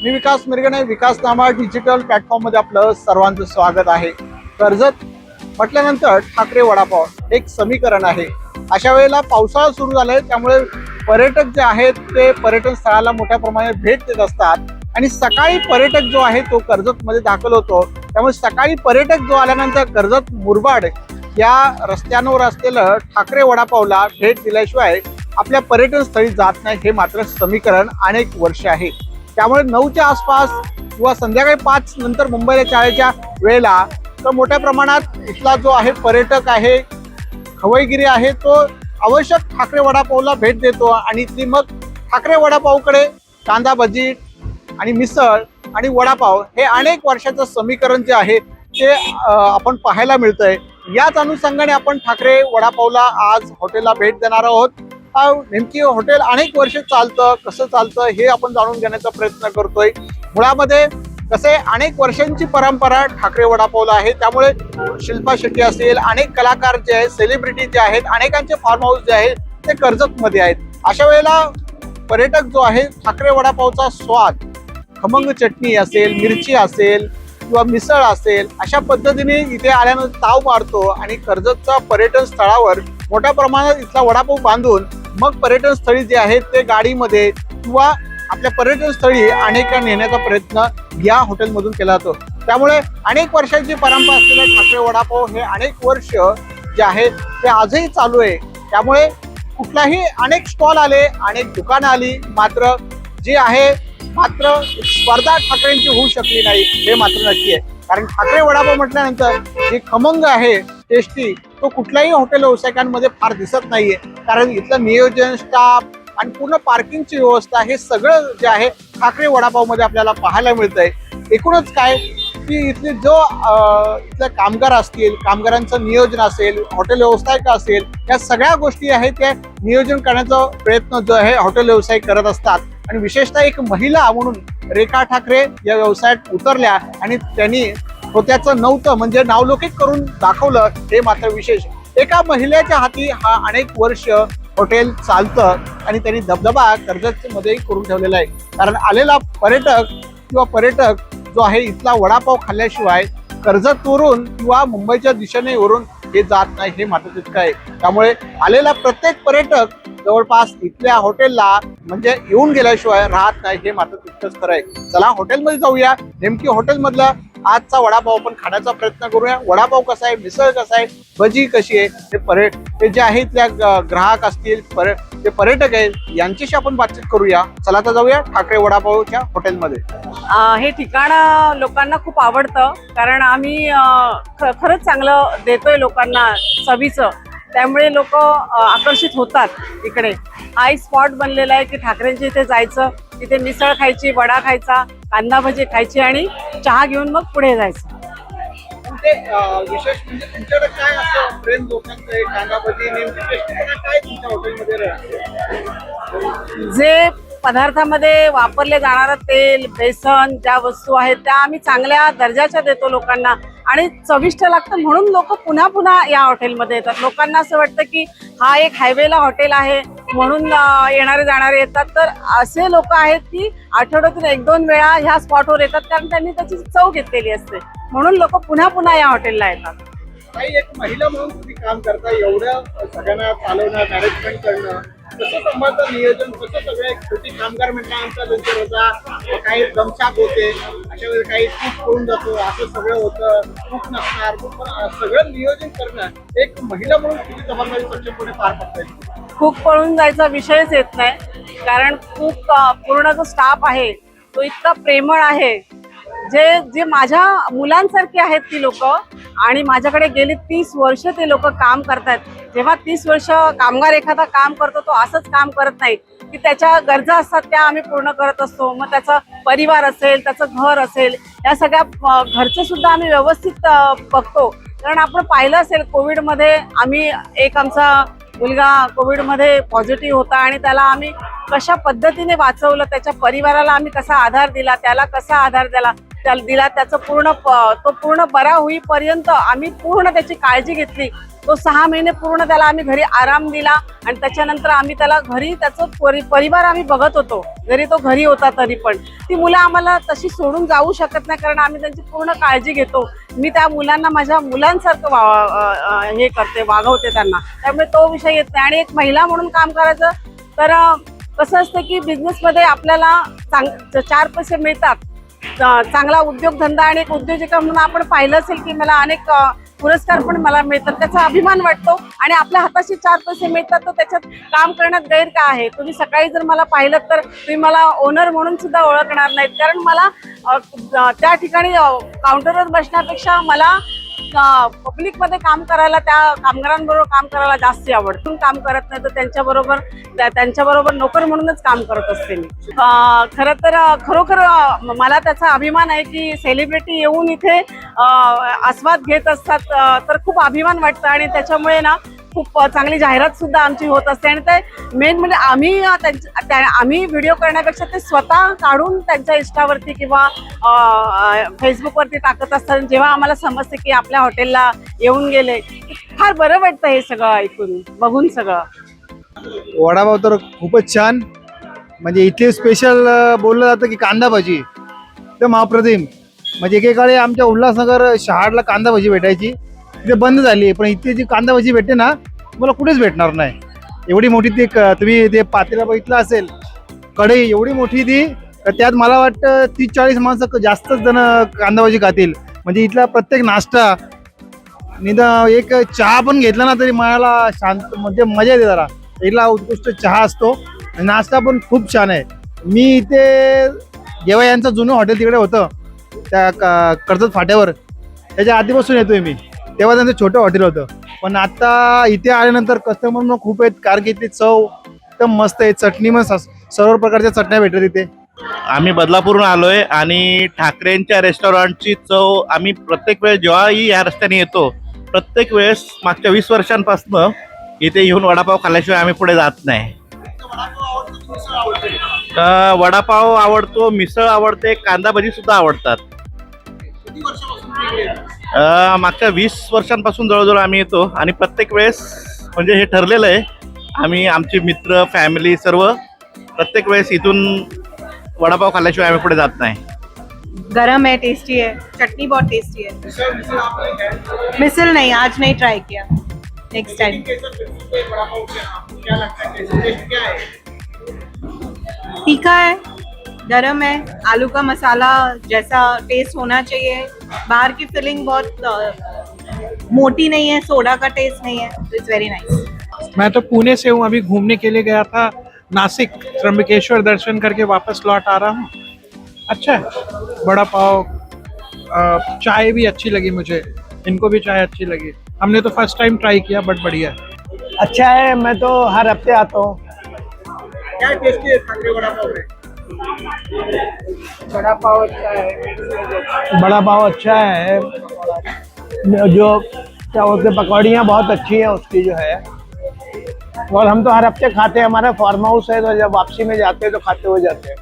मी विकास Mirgane, विकासनामा digital platform मध्ये आपलं सर्वांचं स्वागत आहे। कर्जत म्हटल्यानंतर ठाकरे वडापाव एक समीकरण आहे। अशा वेळेला पावसाळा सुरू झालाय, त्यामुळे पर्यटक जे आहेत ते पर्यटन स्थळाला मोठ्या प्रमाणात भेट देत असतात आणि सकाळी पर्यटक जो आहे तो कर्जत मध्ये दाखल होतो। त्यामुळे सकाळी पर्यटक जो आल्यानंतर कर्जत मुरबाड या रस्त्यांवर असलेलं ठाकरे वडापावला भेट दिल्याशिवाय आपल्या पर्यटन स्थळी जात नाही, हे मात्र समीकरण अनेक वर्ष आहे। त्यामुळे 9च्या आसपास किंवा संध्याकाळी 5 नंतर मुंबईला शाळेच्या वेळेला तर मोठ्या प्रमाणात इथला जो आहे पर्यटक आहे, खवईगिरी आहे, तो आवश्यक ठाकरे वडापावला भेट देतो आणि ती मग ठाकरे वडापावकडे कांदा भजी आणि मिसळ आणि वडापाव हे अनेक वर्षाचं समीकरण जे आहे ते आपण पाहायला मिळतंय। याच अनुषंगाने आपण ठाकरे वडापावला आज हॉटेलला भेट देणार आहोत। नेमकी हॉटेल अनेक वर्ष चालतं, कसं चालतं हे आपण जाणून घेण्याचा प्रयत्न करतोय। मुळामध्ये कसे अनेक वर्षांची परंपरा ठाकरे वडापावला आहे, त्यामुळे शिल्पा शेट्टी असेल, अनेक कलाकार जे आहेत, सेलिब्रिटी जे आहेत, अनेकांचे फार्म हाऊस जे आहेत ते कर्जत मध्ये आहेत। अशा वेळेला पर्यटक जो आहे ठाकरे वडापावचा स्वाद, खमंग चटणी असेल, मिरची असेल किंवा मिसळ असेल, अशा पद्धतीने इथे आल्यानंतर ताव मारतो आणि कर्जतच्या पर्यटन स्थळावर मोठ्या प्रमाणात इथला वडापाव बांधून मग पर्यटन स्थळी जे आहेत ते गाडीमध्ये किंवा आपल्या पर्यटन स्थळी अनेकांना नेण्याचा प्रयत्न या हॉटेलमधून केला जातो। त्यामुळे अनेक वर्षांची परंपरा असलेला ठाकरे वडापाव हे अनेक वर्ष जे आहे ते आजही चालू आहे। त्यामुळे कुठलाही अनेक स्टॉल आले, अनेक दुकानं आली, मात्र जे आहे मात्र स्पर्धा ठाकरेंची होऊ शकली नाही, हे मात्र नक्की आहे। कारण ठाकरे वडापाव म्हटल्यानंतर जे खमंग आहे, टेस्टी, तो कुठल्याही हॉटेल व्यावसायिकांमध्ये फार दिसत नाहीये। कारण इथलं नियोजन, स्टाफ आणि पूर्ण पार्किंगची व्यवस्था हे सगळं जे आहे ठाकरे वडापाव मध्ये आपल्याला पाहायला मिळतंय। एकूणच काय की इथले जो इथले कामगार असतील, कामगारांचं नियोजन असेल, हॉटेल व्यावसायिक असेल, या सगळ्या गोष्टी आहेत त्या नियोजन करण्याचा प्रयत्न जो आहे हॉटेल व्यावसायिक करत असतात। आणि विशेषतः एक महिला म्हणून रेखा ठाकरे या व्यवसायात उतरल्या आणि त्यांनी त्याचं नव्हतं म्हणजे नावलौकिक करून दाखवलं, हे मात्र विशेष। एका महिलेच्या हाती हा अनेक वर्ष हॉटेल चालतं आणि त्यांनी दबदबा कर्जत मध्ये करून ठेवलेला आहे। कारण आलेला पर्यटक जो आहे इथला वडापाव खाल्ल्याशिवाय कर्जतवरून किंवा मुंबईच्या दिशेने वरून हे जात नाही, हे मात्र तितकं आहे। त्यामुळे आलेला प्रत्येक पर्यटक जवळपास इथल्या हॉटेलला म्हणजे येऊन गेल्याशिवाय राहत नाही, हे मात्र तितकंच खरं आहे। चला हॉटेलमध्ये जाऊया, नेमकी हॉटेलमधला आजचा वडापाव आपण खाण्याचा प्रयत्न करूया। वडापाव कसा आहे, मिसळ कसा आहे, भजी कशी आहे, ते जे आहे त्या ग्राहक असतील, ते पर्यटक आहेत, यांच्याशी आपण बातचीत करूया। चला तर जाऊया ठाकरे वडापावच्या हॉटेलमध्ये। हे ठिकाण लोकांना खूप आवडतं, कारण आम्ही खरंच चांगलं देतोय लोकांना चवीचं, त्यामुळे लोक आकर्षित होतात इकडे। हा एक स्पॉट बनलेला आहे की ठाकरेंच्या इथे जायचं, तिथे मिसळ खायची, वडा खायचा, कांदा भजी खायची आणि चहा घेऊन मग पुढे जायचं। विशेष म्हणजे तुमच्याकडे काय असं प्रेम लोकांचं कांदा भजी नेमकी टेस्टपणा काय तुमच्या हॉटेलमध्ये? जे पदार्थामध्ये वापरले जाणारं तेल, बेसन, ज्या वस्तू आहेत त्या आम्ही चांगल्या दर्जाच्या देतो लोकांना आणि चविष्ट लागतं, म्हणून लोक पुन्हा पुन्हा या हॉटेलमध्ये येतात। लोकांना असं वाटतं की हा एक हायवेला हॉटेल आहे म्हणून येणारे जाणारे येतात, तर असे लोक आहेत की आठवड्यातून 1-2 वेळा ह्या स्पॉटवर येतात, कारण त्यांनी त्याची चव घेतलेली असते, म्हणून लोक पुन्हा पुन्हा या हॉटेलला येतात। काही एक महिला म्हणून तुम्ही काम करता, एवढं सगळ्यांना चालवणं, मॅनेजमेंट करणं, कसं संभाळतं नियोजन, कसं सगळे छोटी कामगार म्हटल्यानंतर त्यांची रजा, काही दमछाक होते, अशा वेळी काही चूक करून जातो, असं सगळं होतं, चूक नसणार, पण सगळं नियोजन करणं एक महिला म्हणून किती जबाबदारी सक्षमपणे पार पडते? खूप पळून जायचा विषयच येत नाही, कारण खूप पूर्ण जो स्टाफ आहे तो इतका प्रेमळ आहे, जे माझ्या मुलांसारखी आहेत ती लोक, आणि माझ्याकडे गेली 30 वर्ष ते लोक काम करतात। जेव्हा 30 वर्ष कामगार एखादा काम करतो, तो असंच काम करत नाही की त्याच्या गरजा असतात त्या आम्ही पूर्ण करत असतो, मग त्याचा परिवार असेल, त्याचं घर असेल, या सगळ्या घरचं सुद्धा आम्ही व्यवस्थित बघतो। कारण आपण पाहिलं असेल कोविडमध्ये आम्ही आमचा मुलगा कोविडमध्ये पॉझिटिव्ह होता आणि त्याला आम्ही कशा पद्धतीने वाचवलं, त्याच्या परिवाराला आम्ही कसा आधार दिला, त्याला कसा आधार दिला, त्याला दिला, त्याचं तो पूर्ण बरा होईपर्यंत आम्ही पूर्ण त्याची काळजी घेतली. तो 6 महिने पूर्ण त्याला आम्ही घरी आराम दिला आणि त्याच्यानंतर आम्ही त्याला घरी त्याचं परिवार आम्ही बघत होतो, जरी तो घरी होता तरी पण. ती मुलं आम्हाला तशी सोडून जाऊ शकत नाही, कारण आम्ही त्यांची पूर्ण काळजी घेतो. मी त्या मुलांना माझ्या मुलांसारखं हे करते, वागवते त्यांना, त्यामुळे तो विषय येत नाही. आणि एक महिला म्हणून काम करायचं तर कसं असतं की बिझनेसमध्ये आपल्याला 4 पैसे मिळतात, चांगला उद्योगधंदा आणि एक उद्योजिका म्हणून आपण पाहिलं असेल की मला अनेक पुरस्कार पण मला मिळतात, त्याचा अभिमान वाटतो. आणि आपल्या हाताशी 4 पैसे मिळतात तर त्याच्यात काम करण्यात गैर काय आहे. तुम्ही सकाळी जर मला पाहिलं तर तुम्ही मला ओनर म्हणून सुद्धा ओळखणार नाहीत, कारण मला त्या ठिकाणी काउंटरवर बसण्यापेक्षा मला पब्लिकमध्ये काम करायला, त्या कामगारांबरोबर काम करायला जास्त आवडतं. काम करत नाही तर त्यांच्याबरोबर नोकर म्हणूनच काम करत असते मी. खरं तर खरोखर मला त्याचा अभिमान आहे की सेलिब्रिटी येऊन इथे आस्वाद घेत असतात, तर खूप अभिमान वाटतं. आणि त्याच्यामुळे ना खूप चांगली जाहिरात सुद्धा आमची होत असते. आणि ते मेन म्हणजे आम्ही व्हिडिओ करण्यापेक्षा ते स्वतः काढून त्यांच्या इंस्टावरती किंवा फेसबुकवरती टाकत असतात. जेव्हा आम्हाला समजते की आपल्या हॉटेलला येऊन गेले, फार बरं वाटतं हे सगळं ऐकून, बघून सगळं. वडापाव तर खूपच छान. म्हणजे इथे स्पेशल बोललं जातं की कांदा भजी एकदम अप्रतिम. म्हणजे एकेकाळी आमच्या उल्हासनगर शहाडला कांदा भजी भेटायची, तिथे बंद झाली. पण इथे जी कांदा भजी भेटते ना, तुम्हाला कुठेच भेटणार नाही. एवढी मोठी ती तुम्ही ते पातेला बघितलं असेल, कढई एवढी मोठी ती, त्यात मला वाटतं 30-40 माणसं जास्तच जण कांदा भजी खातील. म्हणजे इथला प्रत्येक नाश्ता, निदान एक चहा पण घेतला ना तरी मला शांत, म्हणजे मजा येते जरा. इथला उत्कृष्ट चहा असतो, नाश्ता पण खूप छान आहे. मी इथे जेव्हा यांचं जुनं हॉटेल तिकडे होतं त्या कर्जत फाट्यावर, त्याच्या आधीपासून येतोय मी, तेव्हा त्यांचं छोटं हॉटेल होतं. पण आता इथे आल्यानंतर कस्टमर मग खूप आहेत, कारण की इथली चव एकदम मस्त आहे. चटणी मग सर्व प्रकारच्या चटण्या भेटतात इथे. आम्ही बदलापूरहून आलोय आणि ठाकरेंच्या रेस्टॉरंटची चव आम्ही प्रत्येक वेळेस जेव्हाही या रस्त्याने येतो, प्रत्येक वेळेस मागच्या 20 वर्षांपासून इथे येऊन वडापाव खाल्ल्याशिवाय आम्ही पुढे जात नाही. वडापाव आवडतो, मिसळ आवडते, कांदा भजी सुद्धा आवडतात. मागच्या 20 वर्षांपासून जवळजवळ आम्ही येतो आणि प्रत्येक वेळेस म्हणजे हे ठरलेलं आहे, आम्ही आमचे मित्र, फॅमिली सर्व प्रत्येक वेळेस इथून वडापाव खाल्ल्याशिवाय आम्ही पुढे जात नाही. गरम है, टेस्टी है, चटनी बहुत टेस्टी है. मिसल नहीं, आज नहीं ट्राई किया, नेक्स्ट टाइम. तीखा है, गरम है, आलू का मसाला जैसा टेस्ट होना चाहिए. बाहर की फिलिंग बहुत मोटी नहीं है, सोडा का टेस्ट नहीं है. It's very nice. मैं तो पुणे से हूँ, अभी घूमने के लिए गया था नासिक, त्र्यंबकेश्वर दर्शन करके वापस लौट आ रहा हूँ. अच्छा है बड़ा पाव. चाय भी अच्छी लगी मुझे, इनको भी चाय अच्छी लगी. हमने तो फर्स्ट टाइम ट्राई किया, बट बढ़िया है. अच्छा है, मैं तो हर हफ्ते आता हूँ. काय टेस्टी आहे ठाकरे वडापाव में? बड़ा पाव अच्छा है. बड़ा पाव अच्छा है, जो क्या बोलते पकौड़ियाँ बहुत अच्छी हैं उसकी जो है. और हम तो हर हफ्ते खाते हैं, हमारा फार्म हाउस है, तो जब वापसी में जाते हैं तो खाते हुए जाते हैं.